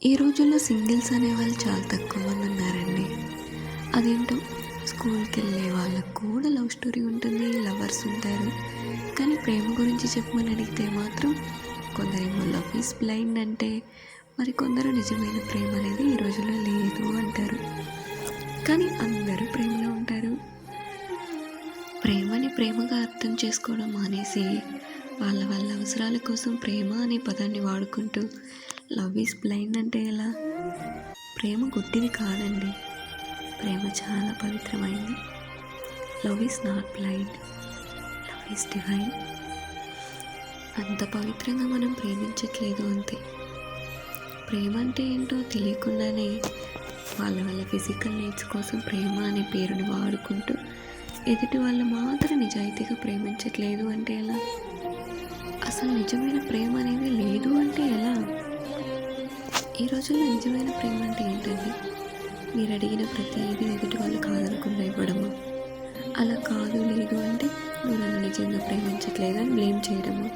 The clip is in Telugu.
ఈ రోజుల్లో సింగిల్స్ అనేవాళ్ళు చాలా తక్కువ మంది ఉన్నారండి. అదేంటో స్కూల్కి వెళ్ళే వాళ్ళకు కూడా లవ్ స్టోరీ ఉంటుంది, లవర్స్ ఉంటారు. కానీ ప్రేమ గురించి చెప్పమని అడిగితే మాత్రం కొందరేమో లవ్ ఈజ్ బ్లైండ్ అంటే, మరి కొందరు నిజమైన ప్రేమ అనేది ఈ రోజుల్లో లేదు అంటారు. కానీ అందరూ ప్రేమలో ఉంటారు. ప్రేమని ప్రేమగా అర్థం చేసుకోవడం మానేసి వాళ్ళ వాళ్ళ అవసరాల కోసం ప్రేమ అనే పదాన్ని వాడుకుంటూ లవ్ ఈజ్ బ్లైండ్ అంటే ఎలా? ప్రేమ గుడ్డిది కాదండి. ప్రేమ చాలా పవిత్రమైంది. Love is not blind, love is divine. అంత పవిత్రంగా మనం ప్రేమించట్లేదు అంతే. ప్రేమ అంటే ఏంటో తెలియకుండానే వాళ్ళ వాళ్ళ ఫిజికల్ నీడ్స్ కోసం ప్రేమ అనే పేరుని వాడుకుంటూ ఎదుటి వాళ్ళు మాత్రం నిజాయితీగా ప్రేమించట్లేదు అంటే ఎలా? అసలు నిజమైన ప్రేమ అనేది లేదు అంటే ఎలా? ఈ రోజుల్లో నిజమైన ప్రేమ అంటే ఏంటండి? మీరు అడిగిన ప్రతిదీ ఎదుటి వాళ్ళు కాదనకుండా ఇవ్వడము, అలా కాదు లేదు అంటే నువ్వు నన్ను నిజంగా ప్రేమించట్లేదని బ్లేమ్ చేయడము.